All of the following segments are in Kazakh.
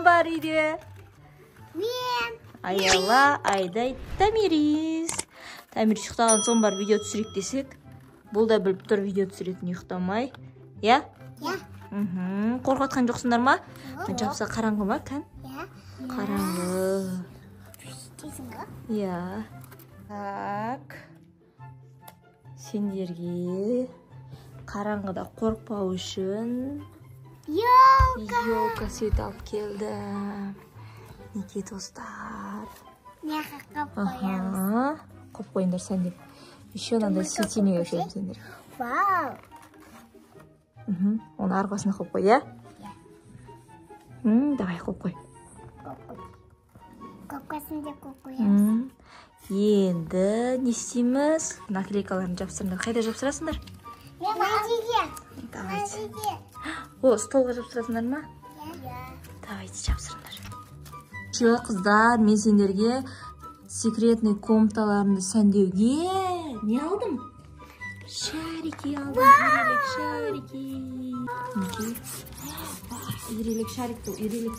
бар үйде? Мен. Аяла, Айдай, Тамирис. Тамирис ұйықтаған соң бар видео түсірейік десек. Бұл да біліп тұр видео түсіретін ұйықтамай. Я? Я. Қорқатқан жоқсыңдар ма? Жапса қараңғы ма, кән? Я. Қараңғы. Дейсің ғой? Я. Так. Сендерге қараңғыда қорқпау үшін елка свет алып келдім. Неке достар. Не қақап қоямыз. Қоп қойыңдар сән деп. Еще надо светильник өшірем сендер. Вау. Оны арқасына қоп қой, я? Давай қоп қой. Қопқасында қоп қоямыз. Енді не істейміз? Наклейкаларын жапсырыңдар. Қайда жапсырасыңдар? Давайте. О, столға жапсырасыңдар ма? Давайте жапсырыңдар. Шо, қыздар, мен сендерге секретный комнаталарымды сәндеуге не алдым? Шарики алдым. Ирелік шарики. Ирелік шарик бұл, ирелік.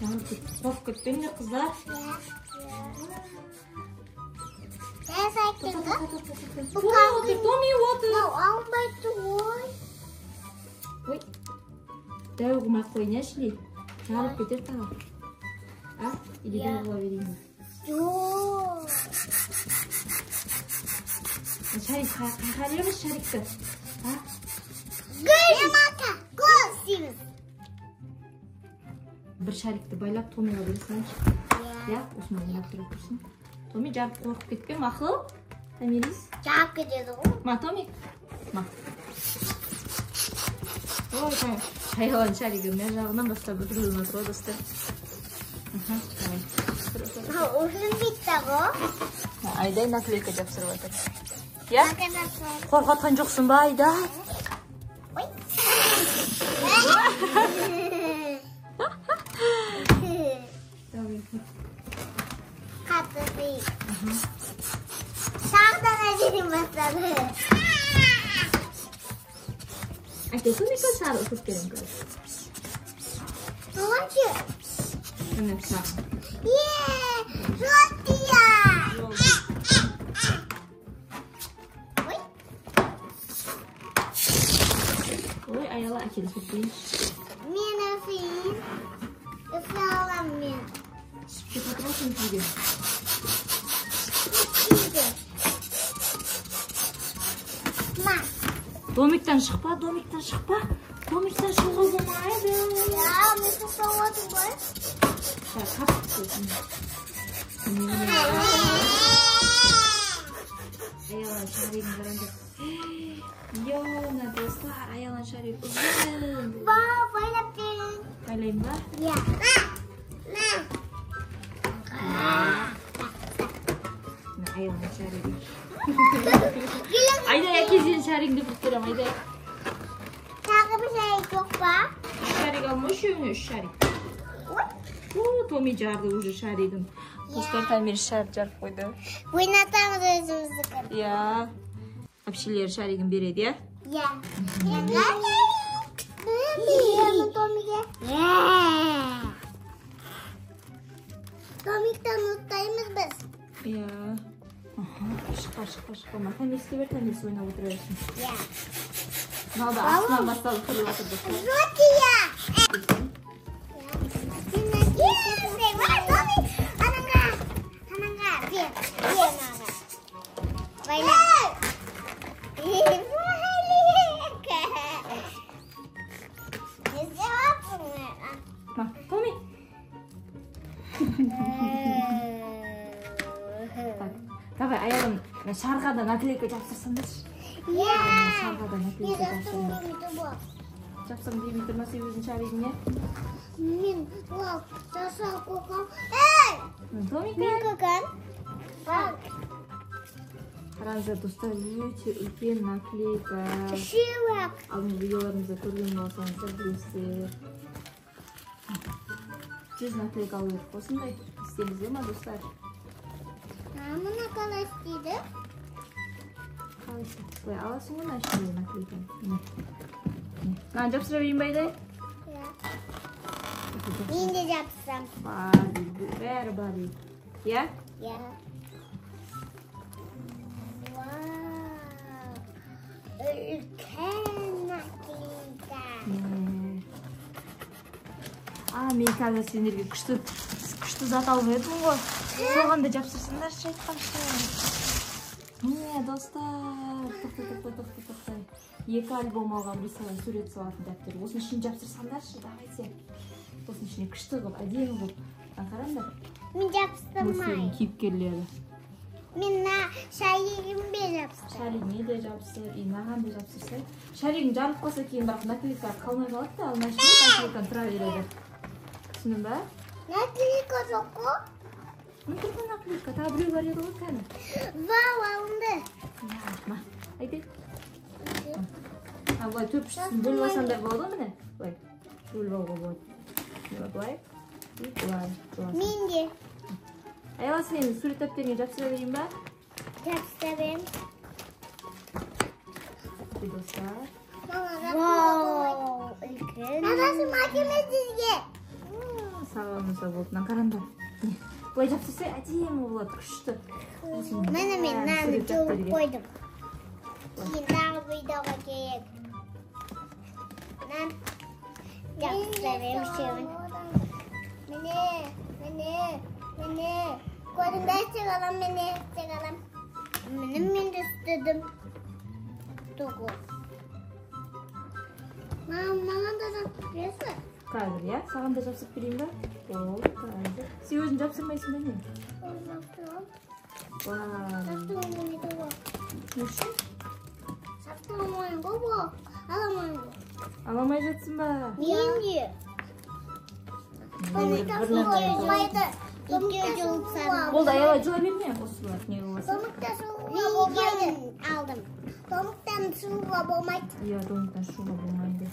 Қорқып кетпеңдер, қыздар. Томи, отыр. Алынбайды ғой. Ой, дәу қылмай қойын, әшілей. Жарып кетер тағы. Или дәу қыла берейін. Жоқ. Шарик, қайқарымыз шарикті. Гүл істейміз. Бір шарикті байлап Томиға берсеңші. Я, осымен ойлап тұра тұрсын. Томи, жарып қорқып кетпе, мақыл? Тамирис? Жарып кетеді ғой. Ма, Томи? Ма. Ой, хайуан шаригі мә жағынан бастап бүкілін отыр ғой, достар. Ұзын бітті ғой. Айдай наклейка жапсырып отыр. Я? Қорқатқан жоқсын ба, Айдай? Ой. Қатты değil. Sağdan acıdım başladı. Әкесі мекі сары ұқып керін көрі. Соланчы. Өніп сақ. Жотия. Ой. Ой, аяла әкелі сөйтпейін. Мен өфейін. Өфе алам мен. Шыпке қатырасың кейде. Домиктен шықпа. Домиктен шығуға болмайды. Ya, мен шықпауатым ғой. Қап көзім. Аялан шаригін қараңдар. Йона, достар, аялан шариг ұзын. Байлап берін. Байлайын ба? Ya. Аялан шаригін. Айдай әкесен шаригінді бүттірем, айдай. Тағы бір шарик жоқ ба? Шарик алма, үшеуіне үш шарик. О, Томи жарды уже шаригін. Достар, Тамирис шарик жарып қойды. Ойнатамыз өзіміздікі. Я. Әпшелер шаригін береді, я? Ya. Беремін Томиге. Томиктен ұттаймыз біз. Я. Шықпа. Тамириске бер, Тамирис ойнап отыра берсін. Ya. Мыналда астынан басталып тұрып жатыр, достар. Жотия. Анаңа, бер аға. Байла. Не сделапсың? Ма, Томи. Давай, аялым, шарға наклейка жапсырсаңдаршы. Шарға наклейка жапсырыңдар. Жапсам деймін тұрмасы өзін шаригіне. Мен жасал қоқам. Томика. Мен қоқам. Қараңыздар, достар, өте үлкен наклейка. Шуақ. Алдыңғы видеоларымызда көрген болсаңыздар білесіздер. 100 наклейка алу керек осындай. Істейміз ма, достар? Мына қалай істейді? Қалай істейді? Аласың ғой, наклейканы. Mаған жапсыра берейін ба Айдай? Иә. Мен де жапсам. Бар дейді, бәрі бар дейді. Иә? Иә. Үлкен наклейка. Мен қазір сендерге күшті зат алып едім ғой. Соған да жапсырсыңдаршы айтқаншы. Міне достар, тоқтай. 2 альбом алған бір салай сурет салатын дәптер. Осының ішіне жапсырсаңдаршы, давайте. Осының ішіне күшті қылып, әдемі қылып. Қараңдар. Мен жапсырмай. Осының кейіпкерлері. Мен шаригімбе жапсыр. Шаригіне де жапсыр, маған да жапсырса. Шаригің жарылып қалса кейін бірақ наклейка қалмай қалады да, ал наклейканы тұра береді. Түсіндің ба? Наклейка жоқ қой? Тұрған наклейка, тағы біреу бар еді ғой кәні. Вау, алынды. Ма, айдай. Былай төрт-үшісін бөліп алсаңдар болады міне? Былай, бөліп алуға болады. Былай, былай. Мен де. Айла, сен сурет дәптеріңе жапсыра берейін ба? Жапсыра берем. Достар. Вау, үлкен. Анасы макеме сізге. Сағымызда болды, қараңдар. Былай жапсырса әдемі болады, күшті. Мен наны жауып қойдым. Кейін тағы видеоға керек. Нан жапсыра берем үшеуін. Міне. Көрдіңдер істек алам, міне істек алам. Мен де істедім. Тұғы. Маған да жапсып бересің? Қазір, иә? Саған да жапсып берейін ба? Ол, қазір. Сен өзің жапсырмайсың ба не? Жапсырам. Вау. Жапсырам мені тұғы. Не үшін? Жапсырамайын ғой, аламайын ғой. Аламай жатсың ба? Мен де. Болды, Айла жыла берме, осылар не болмаса. Томықтан шығуға болмайды. Алдым. Томықтан шығуға болмайды. Иә, томықтан шығуға болмайды.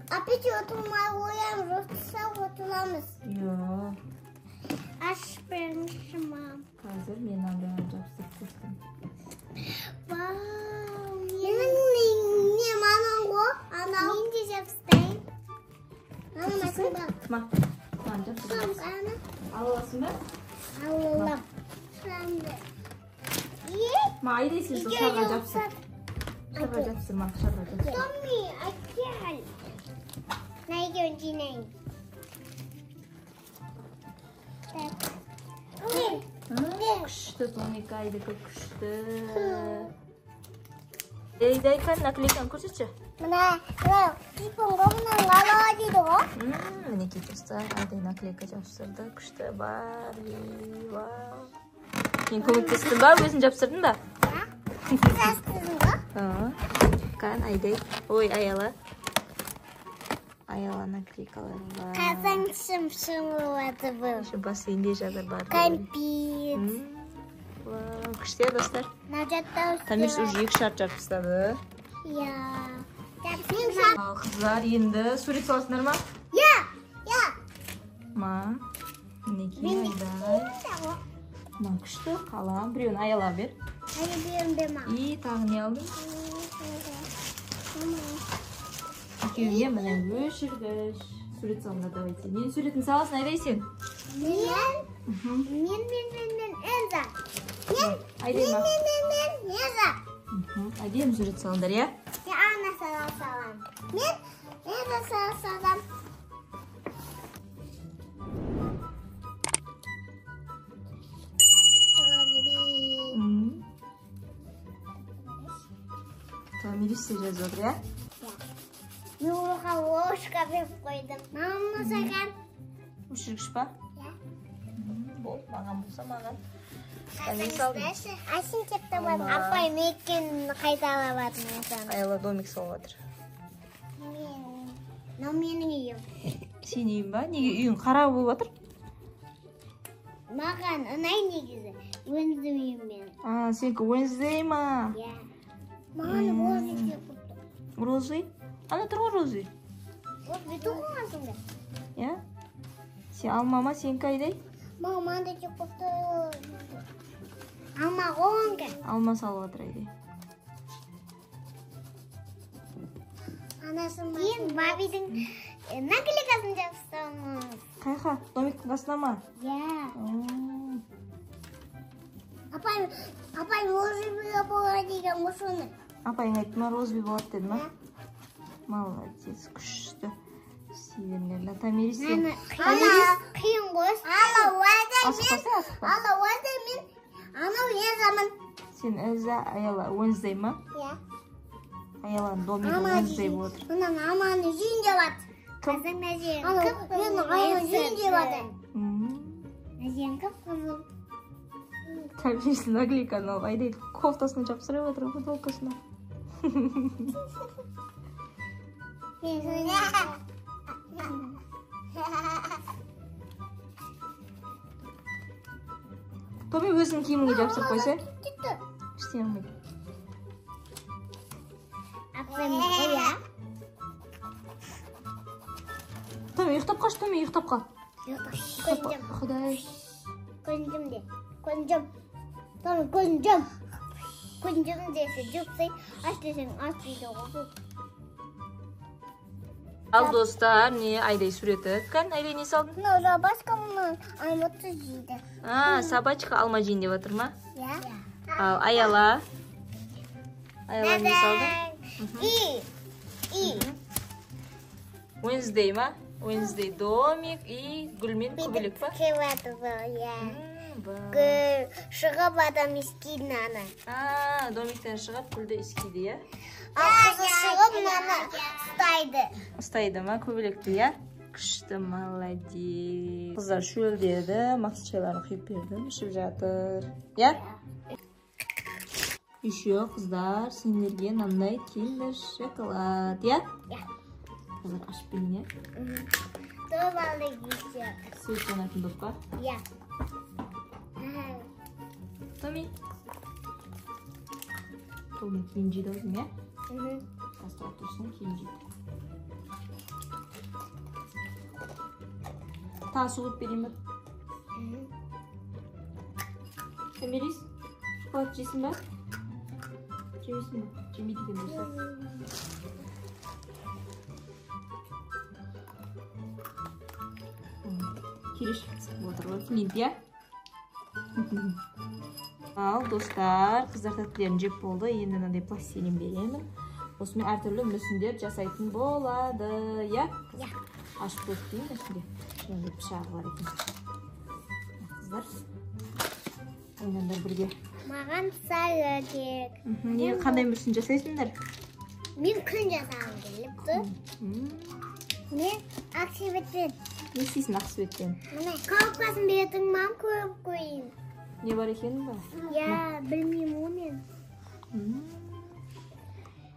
Опять отырмай оямыз, отырса отырамыз. Иә. Ашып беріңізші, мам. Қазір мен андайға жапсырып қостым. Вау. Менің не мамам ғой? Анау. Мен де жапсырайын. Мамам айтсын ба? Ма, жапсырып. Ана. Аласың ба? Аллам. Шамды. Ма, Айдай сен шаға жапсыр. Шаға жапсыр, ма, шаға жапсыр. Томми, әкел. Найге өңжінейін. Күшті, Томик Айдікі күшті. Айдайқан наклейканы көрсетші. Мына, телефонға мұнан ала дейді ғой. Мінекей достар, Айдай наклейка жапсырды. Күшті бар. Вау. Мен көмектестің ба? Өзін жапсырдың ба? Жастырдың ба? Қан Айдай. Ой, Айала. Айала наклейкалар бар. Қазан шым болады бұл. Басы енде жатыр бар. Кәмпит. Вау, күшті достар. Нажатта Тамирс уже 2 шарт жап тастады. Иә. Ал қыздар енді сурет саласыңдар ма? Иә. Ма. Мінекей Айдай. Ма күшті қалам. Біреуін Айала бер. И тағы не алдың? Екеуіне міне өшіргіш. Сурет салыңдар давайте. Нені суретін саласың Айдай сен? Мен Энза. Айдай ма? Мен Энза. Әдем сурет салыңдар, иә? Ана салам. Мен Энза салам. Тамирис жазып отыр, иә? Юрға ложка беріп қойдым. Мама саған. Өшіргіш па? Иә. Бол, маған болса маған. Асин кепті бар. Апай мекен қайда алабадым мен. Айла домик салып отыр. Но менің үйім. Сен үйің ба? Неге үйің қара болып отыр? Маған ұнай негізі. Өнізді үйім мен. Сенікі Wednesday ма? Иә. Маған розы кеп отыр. Розы? Ана тұр ғой розы. Розы тұғылмасың да? Иә? Сен алма ма? Сенікі Айдай? Маған да кеп отыр. Алма қоңғы. Алма салып отыр Айдай. Кейін Барбидің наклейкасын жабыстырамыз. Қайқа, домиктің қасына ма? Апай розовый болады деген осыны. Апайың айтты ма, розовый болады деді ма? Молодец, күшті. Сүйенерлі. Тамирис сен. Қиын ғой. Ала мен анау езамын. Сен өзі аяла Wednesday ма? Аяланың домигі Wednesday болады. Мұнан аманы жүйін деп ат. Кім? Мен аяла жүйін деп аты. Әжен кіп қызыл. Тамирис наклейканы алып, айдай кофтасына жапсырып отыр, футболкасына. Томи өзінің киіміңе жапсырып қойса? Іштей алмайды. Томи, ұйықтап қаш, Томи, ұйықтап қал. Құдай. Көндім де. Көндім. Томи, көндім. Көндім десе жүпсей, аш десең аш дейді ғой. Ал достар, не айдай суреті? Кән, айдай не салдың? Мына басқа мұны алматы жейді. Собачка алма жейін деп отыр ма? Ал аяла? Аяла не салдың? Wednesday ма? Wednesday домик и гүлмен көбелек па? Шығып адам ескейді наны. Домиктен шығып гүлді ескейді, я? Қызы шығып наны ұстайды. Ұстайды ма көбелекті, я? Күшті, молодец. Қыздар шөлдеді, максичайларын құйып бердім, ішіп жатыр. Я? Еще қыздар, сендерге мынандай киндер шоколад, я? Қыздар ашып берейін, я? Добалы кейсе. Свет жанатын допқа? Я. Томи. Томи кейін жейді өзің, я? Тастап тұрсын, кейін жейді. Тағы суғып берейін бі? Тамирис, шоколад жейсің ба? Жемейсің ба? Жемейді екен достар. Кириш отыр ғой, келмейді, я? Ал достар, қыздар тәттілерін жеп болды. Енді мынандай пластилин беремін. Осымен әртүрлі мүсіндер жасайтын болады, я? Ашып көріп дейін ішінде. Шынандай пышағы бар екен. Қыздар, ойнандар бірге. Маған сары кек. Не, қандай мүсін жасайсыңдар? Мен күн жасағым келіпті. Мен ақсебетпен. Не істейсің ақсыбеттен? Қауқасын беретін мам көріп қойын. Не бар екенін ба? Я, білмеймін омен.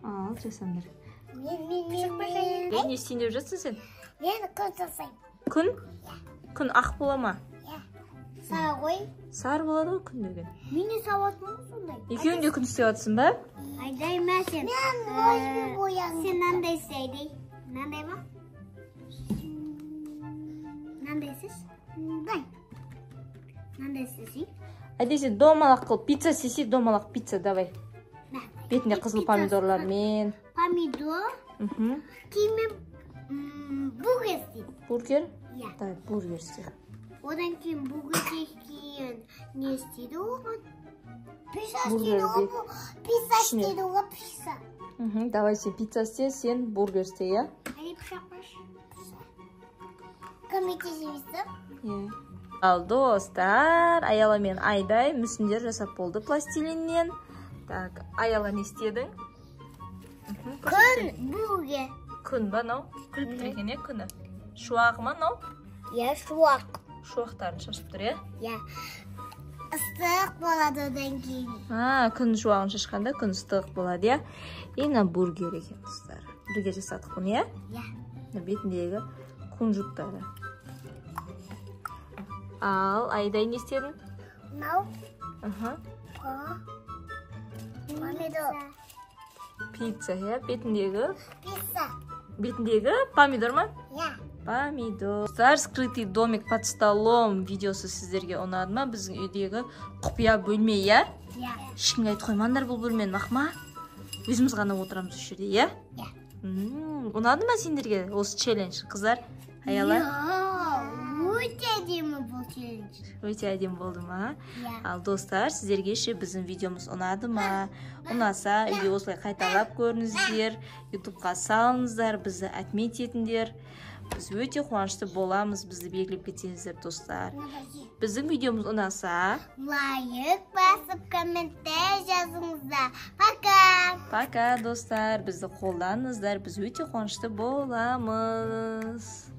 Ал, жасандар. Мен. Не істейін деп жатсың сен? Мен күн жасайын. Күн? Күн ақ бола ма? Сары ғой. Сары болады ғой күн деген. Мен де сауатмын сондай. Екеуің де күн істеп жатсың ба? Айдай ма сен? Мен розовый боян. Сен нандай істейді? Нандай ма? Нандайсыз? Нандайсыз? Әдейсе домалақ қыл, пицца сесі, домалақ пицца, давай. Бетінде қызыл помидорлармен. Помидор? Кейін бургер істейді. Бургер? Я. Да, бургер істейді. Одан кейін бургерге кейін не істейді оған? Пицца Бургер істейді оған. Пицца істейді оған пицца. Давай сен пицца істе, сен бургер істе, я? Әне пышақ баш. Көмектесемізді? Ал достар, Аяла мен Айдай мүсіндер жасап болды пластилиннен. Так, Аяла не істедің? Күн бургер. Күн ба, нау? Күліп тұр екен, күні? Шуағы ма, нау? Я, шуақ. Шуақтарын шашып тұр, я? Я. Ыстық болады одан кейін. Күн шуағын шашқанда күн ыстық болады, я? Ена бургер екен, достар. Бірге жасадық бұны, я? Я. Бетіндегі кунжуттары. Ал, Айдай не істедің? Мынау. Помидор. Пицца, я? Бетіндегі? Пицца. Бетіндегі помидор ма? Я. Помидор. Скрытый домик под столом видеосы сіздерге ұнады ма? Біздің үйдегі құпия бөлме, я? Я. Ешкімге айтып қоймаңдар бұл бөлмені, мақма? Өзіміз ғана отырамыз осы жерде, я? Я. Ұнады ма сендерге осы челлендж, қыздар? Аялар? Өте әдемі бұл челлендж. Өте әдемі болды ма? Иә. Ал достар, сіздерге ше біздің видеомыз ұнады ма? Ұнаса, үйде осылай қайталап көріңіздер, ютубқа салыңыздар, бізді отмет етіңдер. Біз өте қуанышты боламыз, бізді белгілеп кетсеңіздер, достар. Біздің видеомыз ұнаса, лайк басып, комментарий жазыңыздар. Пока! Пока, достар. Бізді қолдаңыздар, біз өте қуанышты боламыз.